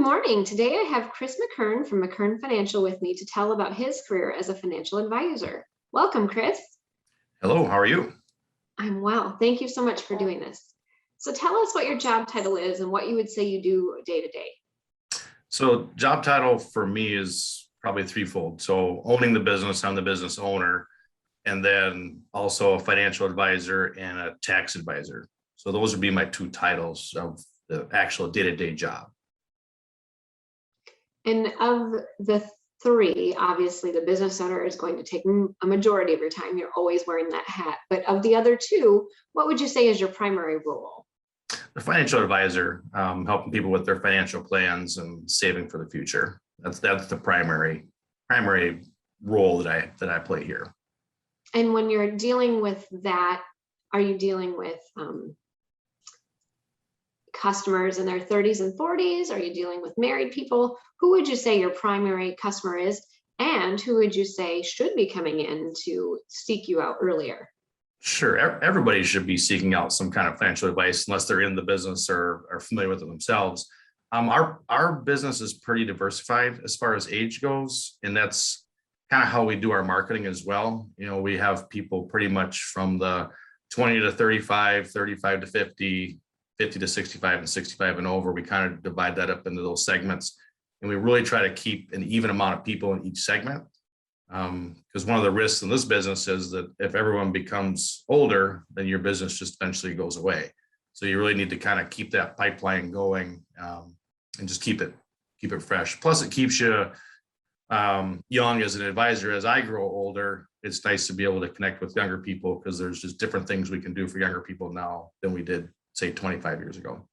morning. Today I have Chris McKern from McKern Financial with me to tell about his career as a financial advisor. Welcome, Chris. Hello, how are you? I'm well. Thank you so much for doing this. So tell us what your job title is and what you would say you do day to day. So job title for me is probably threefold. So owning the business, I'm the business owner, and then also a financial advisor and a tax advisor. So those would be my two titles of the actual day-to-day job. And of the three, obviously the business owner is going to take a majority of your time. You're always wearing that hat. But of the other two, what would you say is your primary role? The financial advisor, helping people with their financial plans and saving for the future. That's the primary role that I play here. And when you're dealing with that, are you dealing with customers in their 30s and 40s? Are you dealing with married people? Who would you say your primary customer is? And who would you say should be coming in to seek you out earlier? Sure. Everybody should be seeking out some kind of financial advice unless they're in the business or are familiar with it themselves. Our business is pretty diversified as far as age goes, and that's kind of how we do our marketing as well. You know, we have people pretty much from the 20 to 35, 35 to 50, 50 to 65, and 65 and over. We kind of divide that up into those segments, and we really try to keep an even amount of people in each segment. Because one of the risks in this business is that if everyone becomes older, then your business just eventually goes away. So you really need to kind of keep that pipeline going, and just keep it fresh. Plus, it keeps you young as an advisor. As I grow older, it's nice to be able to connect with younger people because there's just different things we can do for younger people now than we did, say, 25 years ago.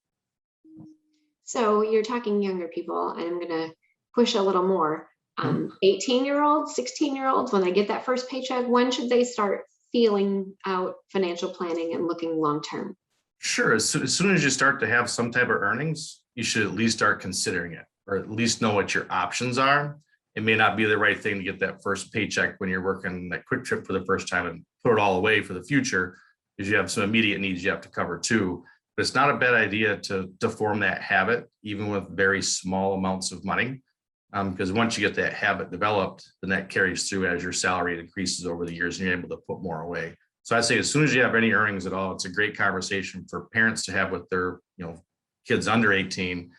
So you're talking younger people, and I'm going to push a little more. 18-year-olds, 16-year-olds, when they get that first paycheck, when should they start feeling out financial planning and looking long-term? Sure. As soon as you start to have some type of earnings, you should at least start considering it, or at least know what your options are. It may not be the right thing to get that first paycheck when you're working that quick trip for the first time and put it all away for the future, because you have some immediate needs you have to cover too. But it's not a bad idea to form that habit, even with very small amounts of money. Because once you get that habit developed, then that carries through as your salary increases over the years and you're able to put more away. So I say as soon as you have any earnings at all, it's a great conversation for parents to have with their kids under 18.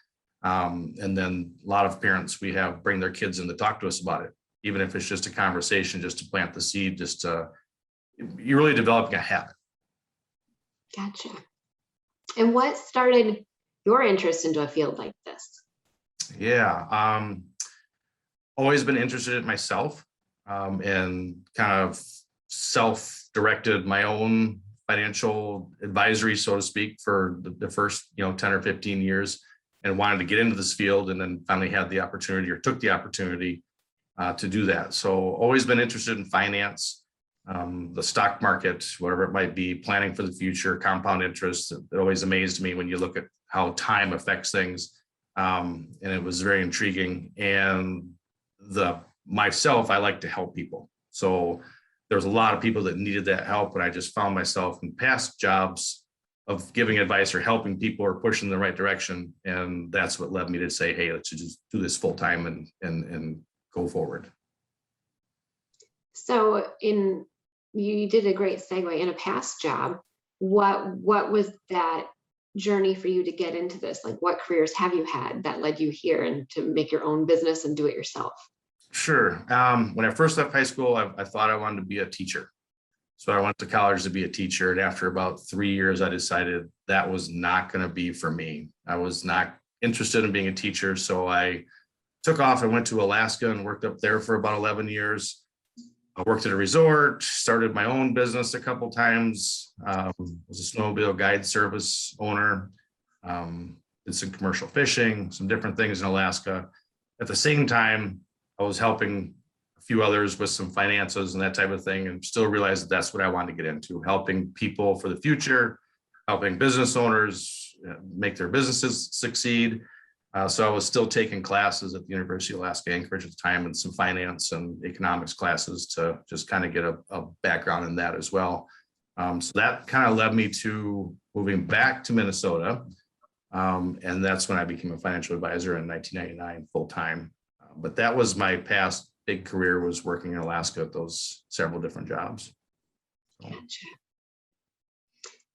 And then a lot of parents we have bring their kids in to talk to us about it, even if it's just a conversation, just to plant the seed, you're really developing a habit. Gotcha. And what started your interest into a field like this? Yeah. Always been interested in myself, and kind of self-directed my own financial advisory, so to speak, for the first 10 or 15 years, and wanted to get into this field, and then finally had the opportunity, or took the opportunity to do that. So always been interested in finance, the stock market, whatever it might be, planning for the future, compound interest. It always amazed me when you look at how time affects things. And it was very intriguing. And myself, I like to help people. So there's a lot of people that needed that help, and I just found myself in past jobs of giving advice or helping people or pushing in the right direction. And that's what led me to say, hey, let's just do this full time and go forward. So you did a great segue. In a past job, what was that journey for you to get into this? Like, what careers have you had that led you here and to make your own business and do it yourself? Sure. When I first left high school, I thought I wanted to be a teacher. So I went to college to be a teacher. And after about 3 years, I decided that was not going to be for me. I was not interested in being a teacher. So I took off. I went to Alaska and worked up there for about 11 years. I worked at a resort, started my own business a couple times, was a snowmobile guide service owner, did some commercial fishing, some different things in Alaska. At the same time, I was helping a few others with some finances and that type of thing, and still realized that that's what I wanted to get into, helping people for the future, helping business owners make their businesses succeed. So I was still taking classes at the University of Alaska Anchorage at the time, and some finance and economics classes to just kind of get a background in that as well. So that kind of led me to moving back to Minnesota And that's when I became a financial advisor in 1999 full time. But that was my past big career, was working in Alaska at those several different jobs. So, Gotcha.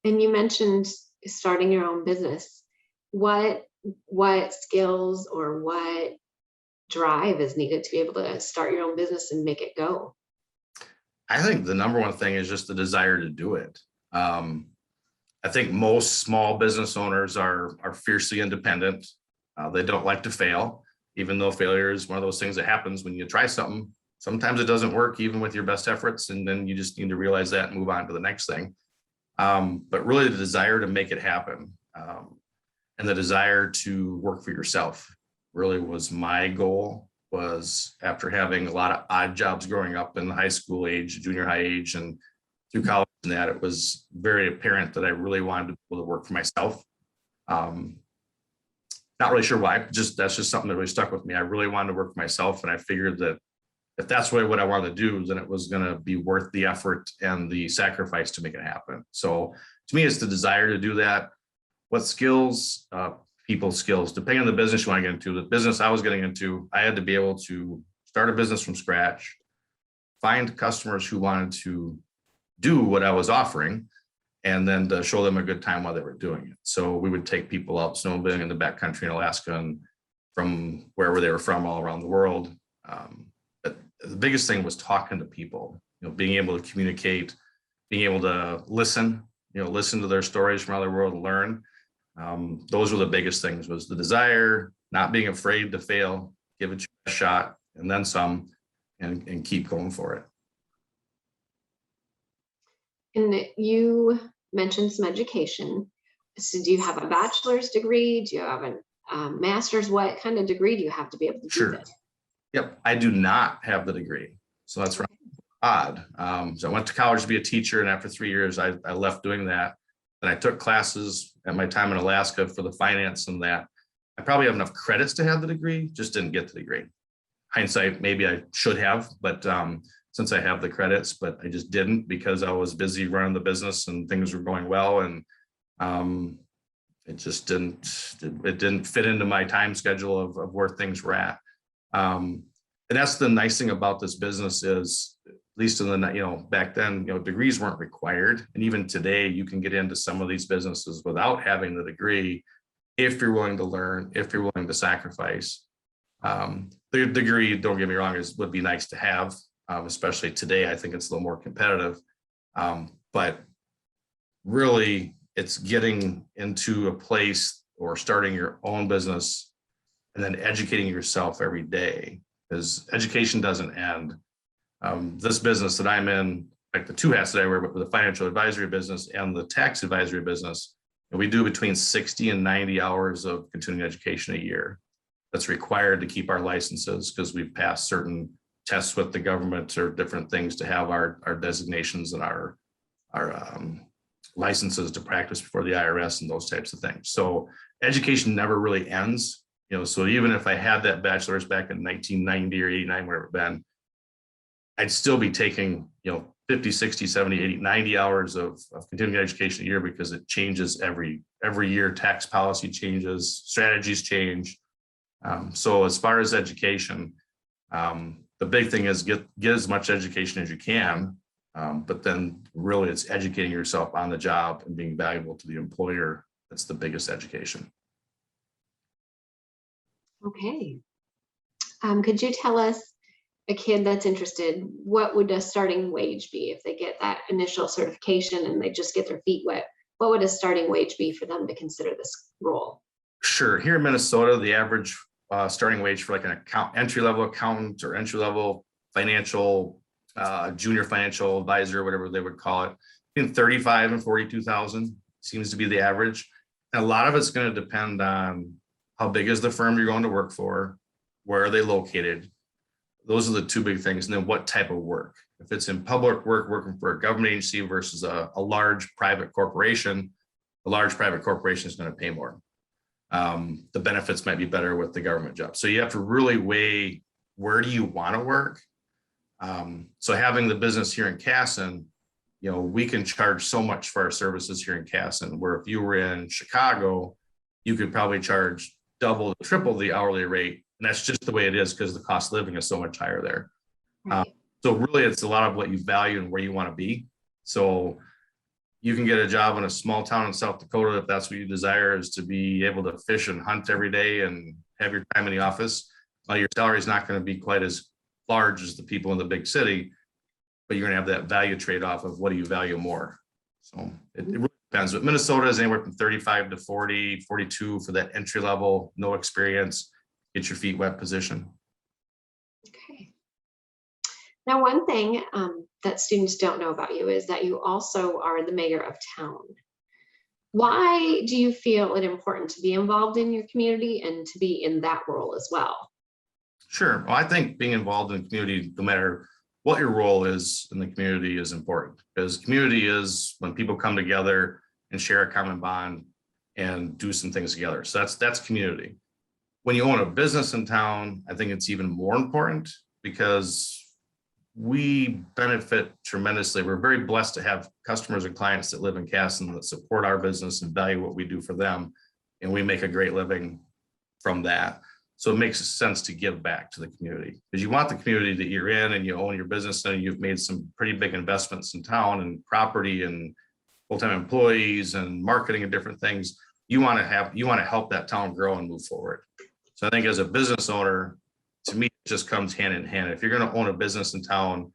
And you mentioned starting your own business. What skills or what drive is needed to be able to start your own business and make it go? I think the number one thing is just the desire to do it. I think most small business owners are fiercely independent. They don't like to fail, even though failure is one of those things that happens when you try something. Sometimes it doesn't work even with your best efforts, and then you just need to realize that and move on to the next thing. But really the desire to make it happen, and the desire to work for yourself really was my goal. Was after having a lot of odd jobs growing up in the high school age, junior high age, and through college, and that it was very apparent that I really wanted to be able to work for myself. Not really sure why, that's just something that really stuck with me. I really wanted to work for myself, and I figured that if that's really what I wanted to do, then it was going to be worth the effort and the sacrifice to make it happen. So to me, it's the desire to do that. What skills? People skills, depending on the business you want to get into. The business I was getting into, I had to be able to start a business from scratch, find customers who wanted to do what I was offering, and then to show them a good time while they were doing it. So we would take people out snowmobiling in the backcountry in Alaska and from wherever they were from all around the world. But the biggest thing was talking to people, being able to communicate, being able to listen, listen to their stories from around the world and learn. Those were the biggest things, was the desire, not being afraid to fail, give it a shot and then some, and keep going for it. And you mentioned some education. So do you have a bachelor's degree? Do you have a master's? What kind of degree do you have to be able to do this? Yep, I do not have the degree. So that's odd. So I went to college to be a teacher, and after 3 years, I left doing that. And I took classes at my time in Alaska for the finance and that. I probably have enough credits to have the degree, just didn't get the degree. Hindsight, maybe I should have, but since I have the credits, but I just didn't because I was busy running the business and things were going well. And it just didn't fit into my time schedule of where things were at. And that's the nice thing about this business is, at least in the, back then, degrees weren't required. And even today, you can get into some of these businesses without having the degree if you're willing to learn, if you're willing to sacrifice. The degree, don't get me wrong, would be nice to have, especially today. I think it's a little more competitive. But really, it's getting into a place or starting your own business and then educating yourself every day, because education doesn't end. This business that I'm in, like the two hats that I wear, but the financial advisory business and the tax advisory business, and we do between 60 and 90 hours of continuing education a year. That's required to keep our licenses, because we've passed certain tests with the government or different things to have our designations and our licenses to practice before the IRS and those types of things. So education never really ends. So even if I had that bachelor's back in 1990 or 89, whatever it been, I'd still be taking, 50, 60, 70, 80, 90 hours of continuing education a year, because it changes every year. Tax policy changes, strategies change. So as far as education, the big thing is get as much education as you can, but then really it's educating yourself on the job and being valuable to the employer. That's the biggest education. Okay. Could you tell us, a kid that's interested, what would a starting wage be if they get that initial certification and they just get their feet wet? What would a starting wage be for them to consider this role? Sure. Here in Minnesota, the average starting wage for like an entry-level accountant or entry-level financial junior financial advisor, whatever they would call it, between 35 and 42,000 seems to be the average. And a lot of it's going to depend on how big is the firm you're going to work for, where are they located. Those are the two big things. And then what type of work. If it's in public work, working for a government agency versus a large private corporation, a large private corporation is going to pay more. The benefits might be better with the government job. So you have to really weigh, where do you want to work? So having the business here in Casson, we can charge so much for our services here in Casson, where if you were in Chicago, you could probably charge double, triple the hourly rate. And that's just the way it is because the cost of living is so much higher there. Right. So really, it's a lot of what you value and where you want to be. So you can get a job in a small town in South Dakota if that's what you desire, is to be able to fish and hunt every day and have your time in the office. Your salary is not going to be quite as large as the people in the big city, but you're going to have that value trade-off of what do you value more. So it really depends. But Minnesota is anywhere from 35 to 40, 42 for that entry level, no experience, get your feet wet position. Okay. Now, one thing that students don't know about you is that you also are the mayor of town. Why do you feel it important to be involved in your community and to be in that role as well? Sure. Well, I think being involved in the community, no matter what your role is in the community, is important, because community is when people come together and share a common bond and do some things together. So that's community. When you own a business in town, I think it's even more important because we benefit tremendously. We're very blessed to have customers and clients that live in Casson that support our business and value what we do for them. And we make a great living from that. So it makes sense to give back to the community, because you want the community that you're in and you own your business and you've made some pretty big investments in town and property and full-time employees and marketing and different things. You want to help that town grow and move forward. So I think as a business owner, to me, it just comes hand in hand. If you're going to own a business in town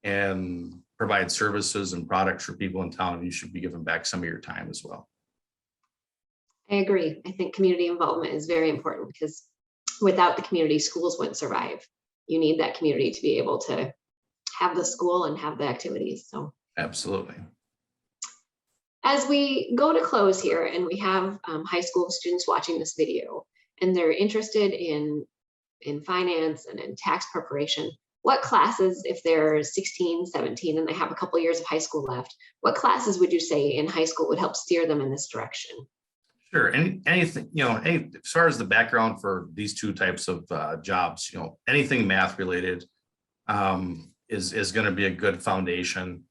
and provide services and products for people in town, you should be giving back some of your time as well. I agree. I think community involvement is very important because without the community, schools wouldn't survive. You need that community to be able to have the school and have the activities. So absolutely. As we go to close here, and we have high school students watching this video, and they're interested in finance and in tax preparation, what classes, if they're 16, 17, and they have a couple years of high school left, what classes would you say in high school would help steer them in this direction? Sure. Anything, as far as the background for these two types of jobs, anything math related is going to be a good foundation.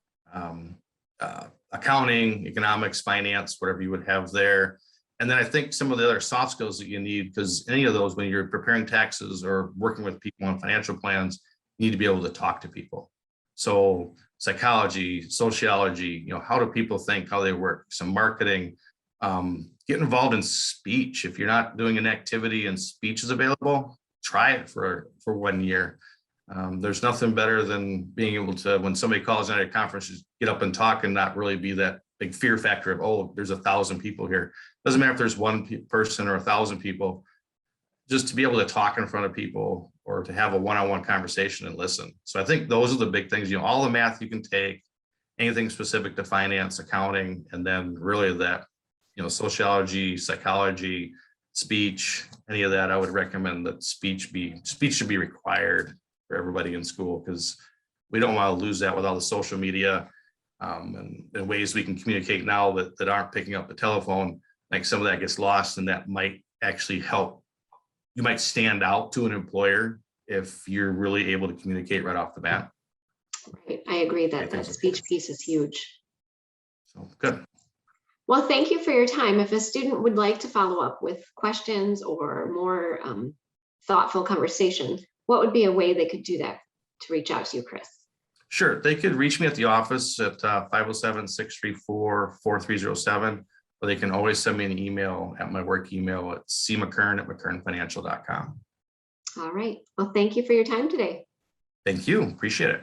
Accounting, economics, finance, whatever you would have there. And then I think some of the other soft skills that you need, because any of those, when you're preparing taxes or working with people on financial plans, you need to be able to talk to people. So psychology, sociology, how do people think, how they work, some marketing, get involved in speech. If you're not doing an activity and speech is available, try it for 1 year. There's nothing better than being able to, when somebody calls in at a conference, just get up and talk and not really be that big fear factor of, oh, there's 1,000 people here. Doesn't matter if there's one person or 1,000 people, just to be able to talk in front of people or to have a one-on-one conversation and listen. So I think those are the big things, all the math you can take, anything specific to finance, accounting, and then really that, sociology, psychology, speech, any of that, I would recommend that speech should be required for everybody in school, because we don't want to lose that with all the social media and ways we can communicate now that aren't picking up the telephone. Like some of that gets lost, and that might actually help. You might stand out to an employer if you're really able to communicate right off the bat. Right. I agree that that speech piece is huge. So good. Well, thank you for your time. If a student would like to follow up with questions or more thoughtful conversation, what would be a way they could do that to reach out to you, Chris? Sure. They could reach me at the office at 507-634-4307, or they can always send me an email at my work email at cmckern@mckernfinancial.com. All right. Well, thank you for your time today. Thank you. Appreciate it.